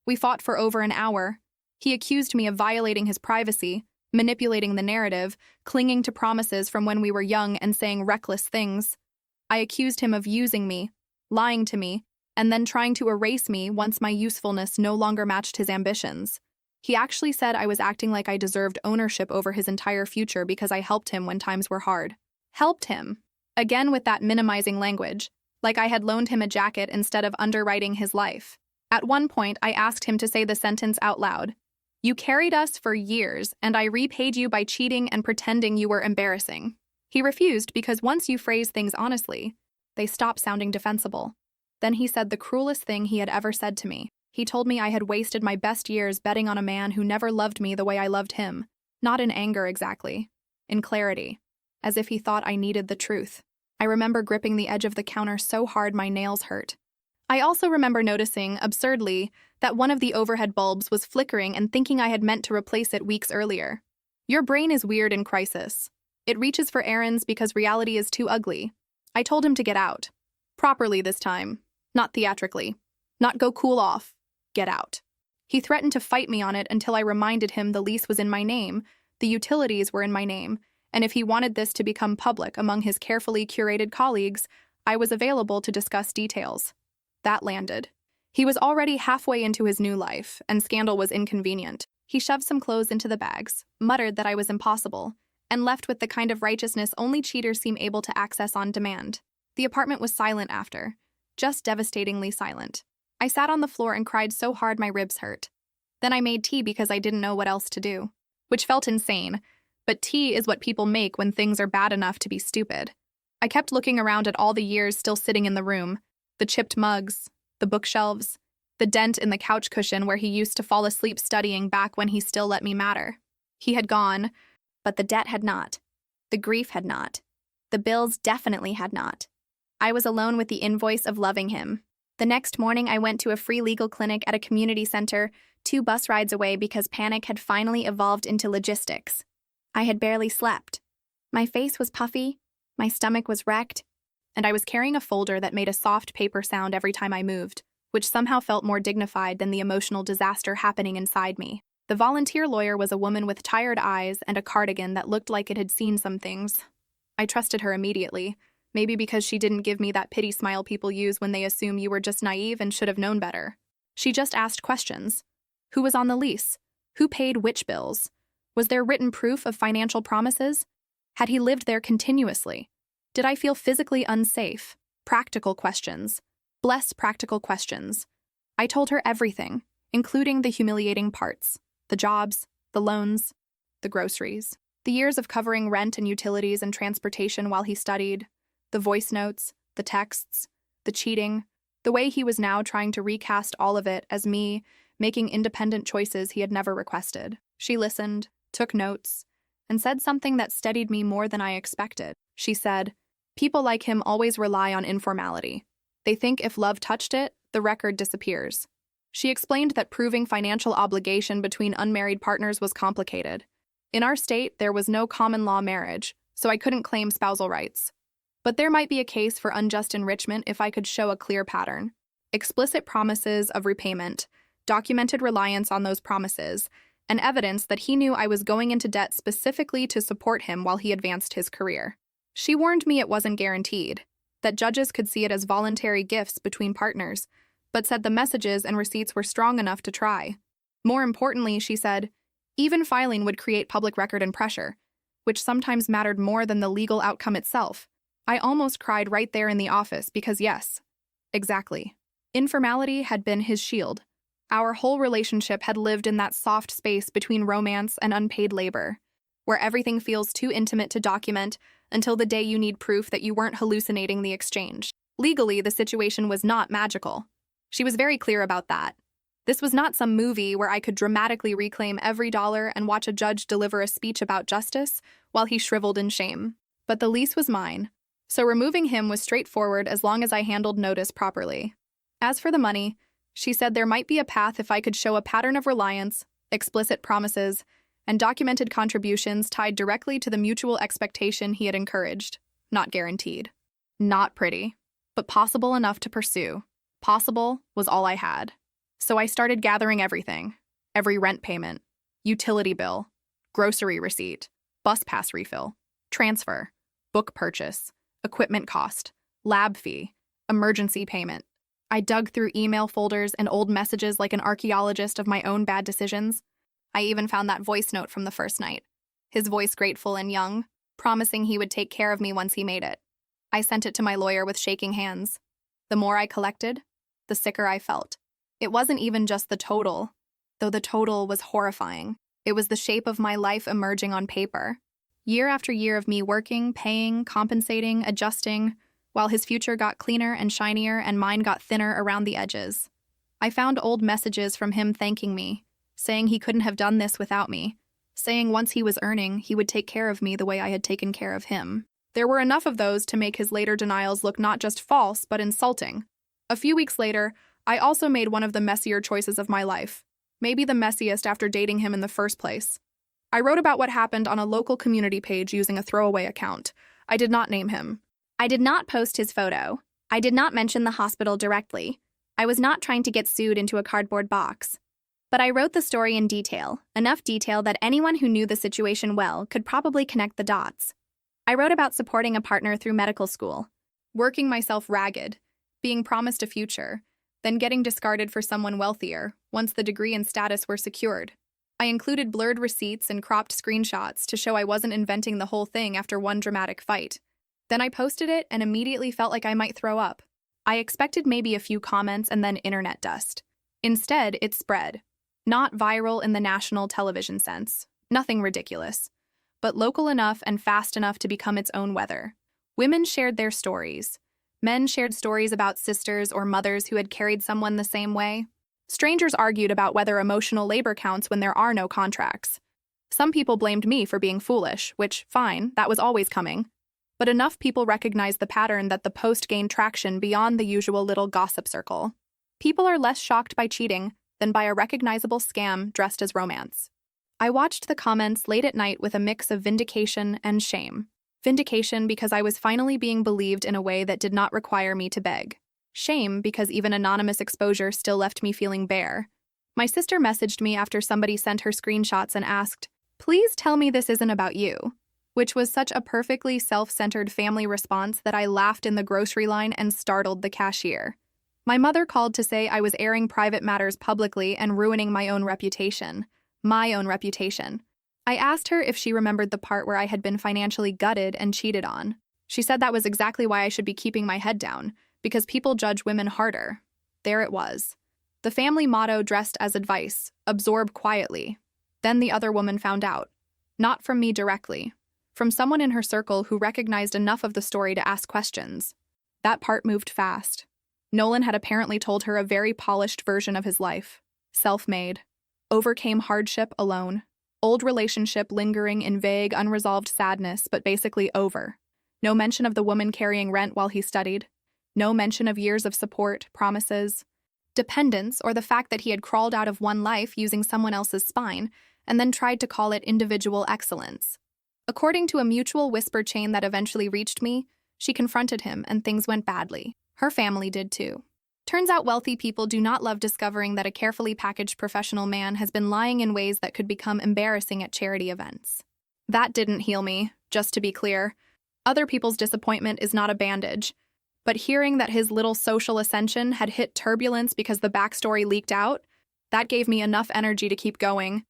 We fought for over an hour. He accused me of violating his privacy, manipulating the narrative, clinging to promises from when we were young and saying reckless things. I accused him of using me, lying to me, and then trying to erase me once my usefulness no longer matched his ambitions. He actually said I was acting like I deserved ownership over his entire future because I helped him when times were hard. Helped him. Again with that minimizing language, like I had loaned him a jacket instead of underwriting his life. At one point, I asked him to say the sentence out loud. You carried us for years, and I repaid you by cheating and pretending you were embarrassing. He refused because once you phrase things honestly, they stop sounding defensible. Then he said the cruelest thing he had ever said to me. He told me I had wasted my best years betting on a man who never loved me the way I loved him. Not in anger exactly. In clarity. As if he thought I needed the truth. I remember gripping the edge of the counter so hard my nails hurt. I also remember noticing, absurdly, that one of the overhead bulbs was flickering and thinking I had meant to replace it weeks earlier. Your brain is weird in crisis. It reaches for errands because reality is too ugly. I told him to get out. Properly this time. Not theatrically. Not go cool off. Get out. He threatened to fight me on it until I reminded him the lease was in my name, the utilities were in my name, and if he wanted this to become public among his carefully curated colleagues, I was available to discuss details. That landed. He was already halfway into his new life, and scandal was inconvenient. He shoved some clothes into the bags, muttered that I was impossible, and left with the kind of righteousness only cheaters seem able to access on demand. The apartment was silent after. Just devastatingly silent. I sat on the floor and cried so hard my ribs hurt. Then I made tea because I didn't know what else to do. Which felt insane, but tea is what people make when things are bad enough to be stupid. I kept looking around at all the years still sitting in the room, the chipped mugs, the bookshelves, the dent in the couch cushion where he used to fall asleep studying back when he still let me matter. He had gone, but the debt had not. The grief had not. The bills definitely had not. I was alone with the invoice of loving him. The next morning, I went to a free legal clinic at a community center, 2 bus rides away because panic had finally evolved into logistics. I had barely slept. My face was puffy, my stomach was wrecked, and I was carrying a folder that made a soft paper sound every time I moved, which somehow felt more dignified than the emotional disaster happening inside me. The volunteer lawyer was a woman with tired eyes and a cardigan that looked like it had seen some things. I trusted her immediately. Maybe because she didn't give me that pity smile people use when they assume you were just naive and should have known better. She just asked questions. Who was on the lease? Who paid which bills? Was there written proof of financial promises? Had he lived there continuously? Did I feel physically unsafe? Practical questions. Bless practical questions. I told her everything, including the humiliating parts. The jobs, the loans, the groceries. The years of covering rent and utilities and transportation while he studied. The voice notes, the texts, the cheating, the way he was now trying to recast all of it as me, making independent choices he had never requested. She listened, took notes, and said something that steadied me more than I expected. She said, people like him always rely on informality. They think if love touched it, the record disappears. She explained that proving financial obligation between unmarried partners was complicated. In our state, there was no common law marriage, so I couldn't claim spousal rights. But there might be a case for unjust enrichment if I could show a clear pattern. Explicit promises of repayment, documented reliance on those promises, and evidence that he knew I was going into debt specifically to support him while he advanced his career. She warned me it wasn't guaranteed, that judges could see it as voluntary gifts between partners, but said the messages and receipts were strong enough to try. More importantly, she said, even filing would create public record and pressure, which sometimes mattered more than the legal outcome itself. I almost cried right there in the office because yes, exactly. Informality had been his shield. Our whole relationship had lived in that soft space between romance and unpaid labor, where everything feels too intimate to document until the day you need proof that you weren't hallucinating the exchange. Legally, the situation was not magical. She was very clear about that. This was not some movie where I could dramatically reclaim every dollar and watch a judge deliver a speech about justice while he shriveled in shame. But the lease was mine. So removing him was straightforward as long as I handled notice properly. As for the money, she said there might be a path if I could show a pattern of reliance, explicit promises, and documented contributions tied directly to the mutual expectation he had encouraged. Not guaranteed. Not pretty, but possible enough to pursue. Possible was all I had. So I started gathering everything. Every rent payment, utility bill, grocery receipt, bus pass refill, transfer, book purchase, equipment cost, lab fee, emergency payment. I dug through email folders and old messages like an archaeologist of my own bad decisions. I even found that voice note from the first night. His voice grateful and young, promising he would take care of me once he made it. I sent it to my lawyer with shaking hands. The more I collected, the sicker I felt. It wasn't even just the total, though the total was horrifying. It was the shape of my life emerging on paper. Year after year of me working, paying, compensating, adjusting, while his future got cleaner and shinier and mine got thinner around the edges. I found old messages from him thanking me, saying he couldn't have done this without me, saying once he was earning, he would take care of me the way I had taken care of him. There were enough of those to make his later denials look not just false, but insulting. A few weeks later, I also made one of the messier choices of my life, maybe the messiest after dating him in the first place. I wrote about what happened on a local community page using a throwaway account. I did not name him. I did not post his photo. I did not mention the hospital directly. I was not trying to get sued into a cardboard box. But I wrote the story in detail, enough detail that anyone who knew the situation well could probably connect the dots. I wrote about supporting a partner through medical school, working myself ragged, being promised a future, then getting discarded for someone wealthier once the degree and status were secured. I included blurred receipts and cropped screenshots to show I wasn't inventing the whole thing after one dramatic fight. Then I posted it and immediately felt like I might throw up. I expected maybe a few comments and then internet dust. Instead, it spread. Not viral in the national television sense, nothing ridiculous, but local enough and fast enough to become its own weather. Women shared their stories. Men shared stories about sisters or mothers who had carried someone the same way. Strangers argued about whether emotional labor counts when there are no contracts. Some people blamed me for being foolish, which, fine, that was always coming. But enough people recognized the pattern that the post gained traction beyond the usual little gossip circle. People are less shocked by cheating than by a recognizable scam dressed as romance. I watched the comments late at night with a mix of vindication and shame. Vindication because I was finally being believed in a way that did not require me to beg. Shame because even anonymous exposure still left me feeling bare. My sister messaged me after somebody sent her screenshots and asked, "Please tell me this isn't about you," which was such a perfectly self-centered family response that I laughed in the grocery line and startled the cashier. My mother called to say I was airing private matters publicly and ruining my own reputation. My own reputation. I asked her if she remembered the part where I had been financially gutted and cheated on. She said that was exactly why I should be keeping my head down, because people judge women harder. There it was. The family motto dressed as advice, absorb quietly. Then the other woman found out. Not from me directly. From someone in her circle who recognized enough of the story to ask questions. That part moved fast. Nolan had apparently told her a very polished version of his life. Self-made. Overcame hardship alone. Old relationship lingering in vague, unresolved sadness, but basically over. No mention of the woman carrying rent while he studied. No mention of years of support, promises, dependence, or the fact that he had crawled out of one life using someone else's spine and then tried to call it individual excellence. According to a mutual whisper chain that eventually reached me, she confronted him and things went badly. Her family did too. Turns out wealthy people do not love discovering that a carefully packaged professional man has been lying in ways that could become embarrassing at charity events. That didn't heal me, just to be clear. Other people's disappointment is not a bandage. But hearing that his little social ascension had hit turbulence because the backstory leaked out, that gave me enough energy to keep going.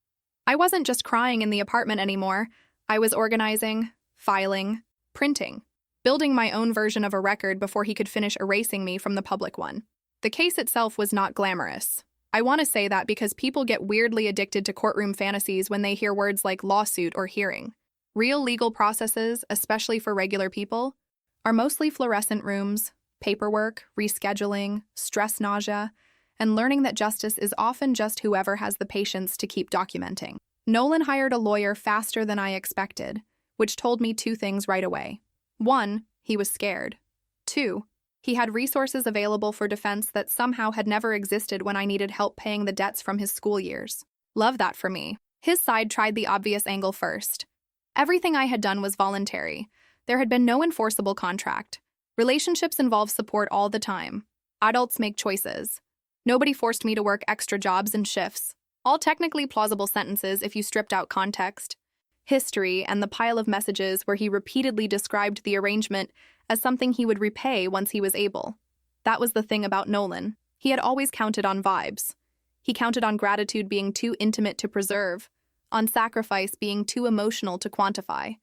I wasn't just crying in the apartment anymore. I was organizing, filing, printing, building my own version of a record before he could finish erasing me from the public one. The case itself was not glamorous. I want to say that because people get weirdly addicted to courtroom fantasies when they hear words like lawsuit or hearing. Real legal processes, especially for regular people, are mostly fluorescent rooms, paperwork, rescheduling, stress nausea, and learning that justice is often just whoever has the patience to keep documenting. Nolan hired a lawyer faster than I expected, which told me two things right away. 1, he was scared. 2, he had resources available for defense that somehow had never existed when I needed help paying the debts from his school years. Love that for me. His side tried the obvious angle first. Everything I had done was voluntary. There had been no enforceable contract. Relationships involve support all the time. Adults make choices. Nobody forced me to work extra jobs and shifts. All technically plausible sentences if you stripped out context. History and the pile of messages where he repeatedly described the arrangement as something he would repay once he was able. That was the thing about Nolan. He had always counted on vibes. He counted on gratitude being too intimate to preserve, on sacrifice being too emotional to quantify,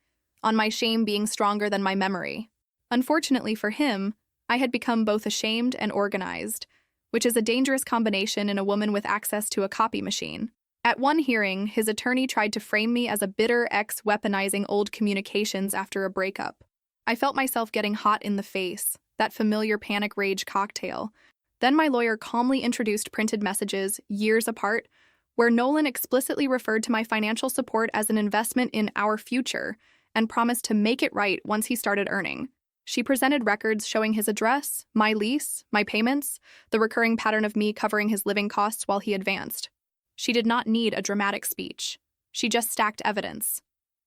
on my shame being stronger than my memory. Unfortunately for him, I had become both ashamed and organized, which is a dangerous combination in a woman with access to a copy machine. At one hearing, his attorney tried to frame me as a bitter ex weaponizing old communications after a breakup. I felt myself getting hot in the face, that familiar panic rage cocktail. Then my lawyer calmly introduced printed messages, years apart, where Nolan explicitly referred to my financial support as an investment in our future and promised to make it right once he started earning. She presented records showing his address, my lease, my payments, the recurring pattern of me covering his living costs while he advanced. She did not need a dramatic speech. She just stacked evidence.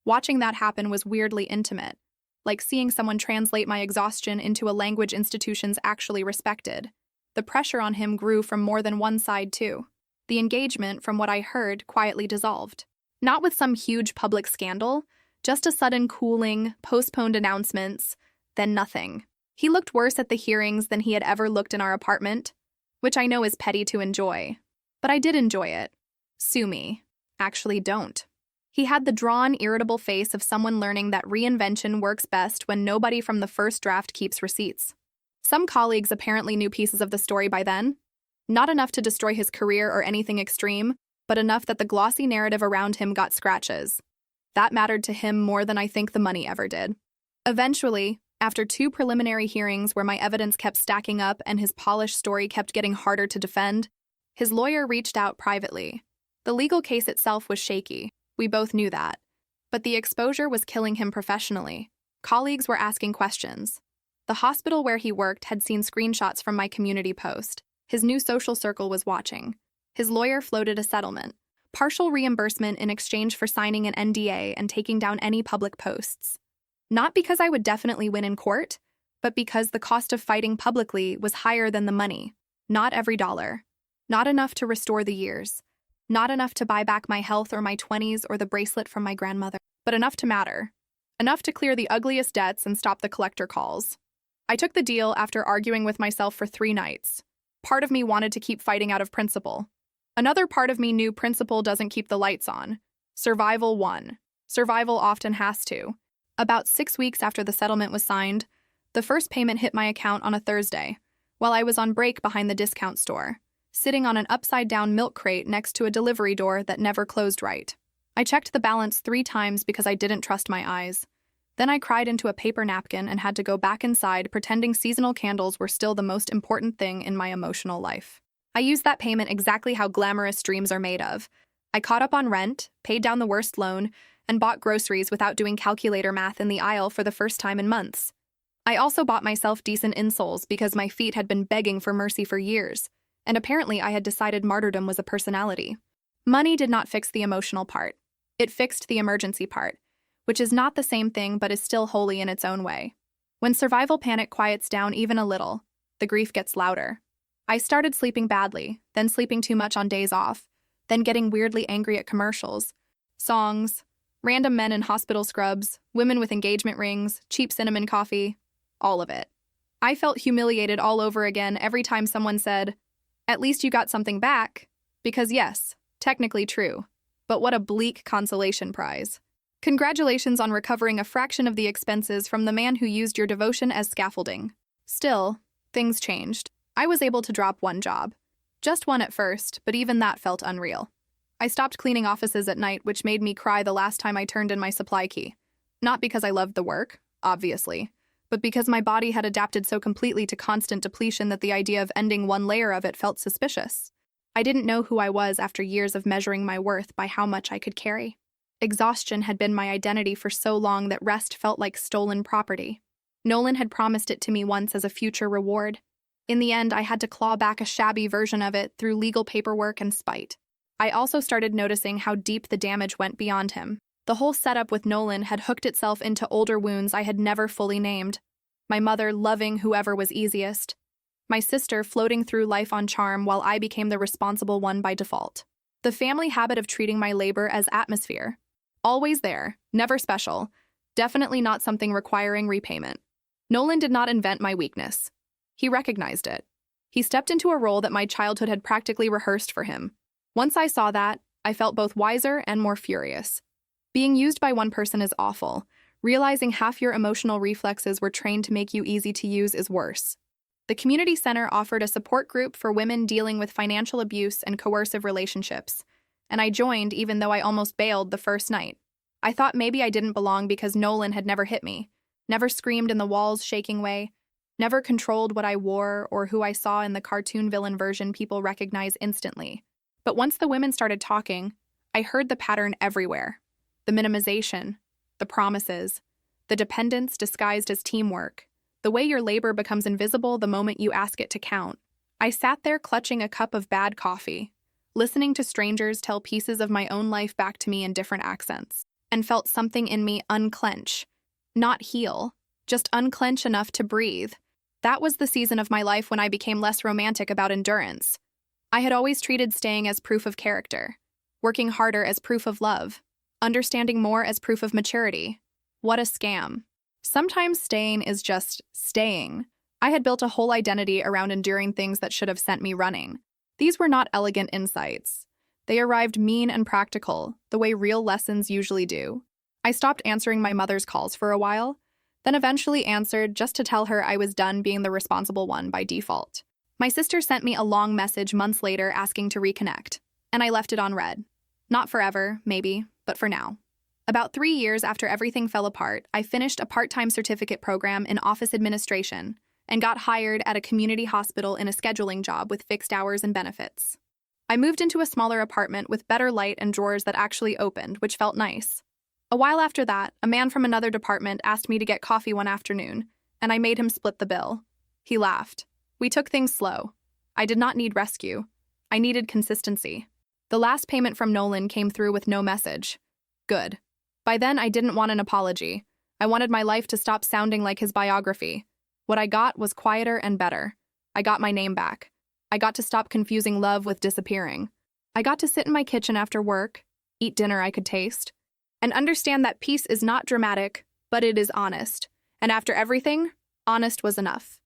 Watching that happen was weirdly intimate, like seeing someone translate my exhaustion into a language institutions actually respected. The pressure on him grew from more than one side, too. The engagement, from what I heard, quietly dissolved. Not with some huge public scandal, just a sudden cooling, postponed announcements, then nothing. He looked worse at the hearings than he had ever looked in our apartment, which I know is petty to enjoy. But I did enjoy it. Sue me. Actually, don't. He had the drawn, irritable face of someone learning that reinvention works best when nobody from the first draft keeps receipts. Some colleagues apparently knew pieces of the story by then. Not enough to destroy his career or anything extreme, but enough that the glossy narrative around him got scratches. That mattered to him more than I think the money ever did. Eventually, after 2 preliminary hearings where my evidence kept stacking up and his polished story kept getting harder to defend, his lawyer reached out privately. The legal case itself was shaky. We both knew that. But the exposure was killing him professionally. Colleagues were asking questions. The hospital where he worked had seen screenshots from my community post. His new social circle was watching. His lawyer floated a settlement. Partial reimbursement in exchange for signing an NDA and taking down any public posts. Not because I would definitely win in court, but because the cost of fighting publicly was higher than the money. Not every dollar. Not enough to restore the years. Not enough to buy back my health or my 20s or the bracelet from my grandmother. But enough to matter. Enough to clear the ugliest debts and stop the collector calls. I took the deal after arguing with myself for 3 nights. Part of me wanted to keep fighting out of principle. Another part of me knew principle doesn't keep the lights on. Survival won. Survival often has to. About 6 weeks after the settlement was signed, the first payment hit my account on a Thursday, while I was on break behind the discount store, sitting on an upside-down milk crate next to a delivery door that never closed right. I checked the balance 3 times because I didn't trust my eyes. Then I cried into a paper napkin and had to go back inside pretending seasonal candles were still the most important thing in my emotional life. I used that payment exactly how glamorous dreams are made of. I caught up on rent, paid down the worst loan, and bought groceries without doing calculator math in the aisle for the first time in months. I also bought myself decent insoles because my feet had been begging for mercy for years, and apparently I had decided martyrdom was a personality. Money did not fix the emotional part. It fixed the emergency part, which is not the same thing but is still holy in its own way. When survival panic quiets down even a little, the grief gets louder. I started sleeping badly, then sleeping too much on days off, then getting weirdly angry at commercials, songs, random men in hospital scrubs, women with engagement rings, cheap cinnamon coffee, all of it. I felt humiliated all over again every time someone said, "At least you got something back," because yes, technically true, but what a bleak consolation prize. Congratulations on recovering a fraction of the expenses from the man who used your devotion as scaffolding. Still, things changed. I was able to drop one job. Just one at first, but even that felt unreal. I stopped cleaning offices at night, which made me cry the last time I turned in my supply key. Not because I loved the work, obviously, but because my body had adapted so completely to constant depletion that the idea of ending one layer of it felt suspicious. I didn't know who I was after years of measuring my worth by how much I could carry. Exhaustion had been my identity for so long that rest felt like stolen property. Nolan had promised it to me once as a future reward. In the end, I had to claw back a shabby version of it through legal paperwork and spite. I also started noticing how deep the damage went beyond him. The whole setup with Nolan had hooked itself into older wounds I had never fully named. My mother loving whoever was easiest. My sister floating through life on charm while I became the responsible one by default. The family habit of treating my labor as atmosphere. Always there, never special, definitely not something requiring repayment. Nolan did not invent my weakness. He recognized it. He stepped into a role that my childhood had practically rehearsed for him. Once I saw that, I felt both wiser and more furious. Being used by one person is awful. Realizing half your emotional reflexes were trained to make you easy to use is worse. The community center offered a support group for women dealing with financial abuse and coercive relationships, and I joined even though I almost bailed the first night. I thought maybe I didn't belong because Nolan had never hit me, never screamed in the walls-shaking way, never controlled what I wore or who I saw in the cartoon villain version people recognize instantly. But once the women started talking, I heard the pattern everywhere. The minimization, the promises, the dependence disguised as teamwork, the way your labor becomes invisible the moment you ask it to count. I sat there clutching a cup of bad coffee, listening to strangers tell pieces of my own life back to me in different accents, and felt something in me unclench, not heal, just unclench enough to breathe. That was the season of my life when I became less romantic about endurance. I had always treated staying as proof of character, working harder as proof of love, understanding more as proof of maturity. What a scam. Sometimes staying is just staying. I had built a whole identity around enduring things that should have sent me running. These were not elegant insights. They arrived mean and practical, the way real lessons usually do. I stopped answering my mother's calls for a while, then eventually answered just to tell her I was done being the responsible one by default. My sister sent me a long message months later asking to reconnect, and I left it on read. Not forever, maybe, but for now. About 3 years after everything fell apart, I finished a part-time certificate program in office administration and got hired at a community hospital in a scheduling job with fixed hours and benefits. I moved into a smaller apartment with better light and drawers that actually opened, which felt nice. A while after that, a man from another department asked me to get coffee one afternoon, and I made him split the bill. He laughed. We took things slow. I did not need rescue. I needed consistency. The last payment from Nolan came through with no message. Good. By then, I didn't want an apology. I wanted my life to stop sounding like his biography. What I got was quieter and better. I got my name back. I got to stop confusing love with disappearing. I got to sit in my kitchen after work, eat dinner I could taste, and understand that peace is not dramatic, but it is honest. And after everything, honest was enough.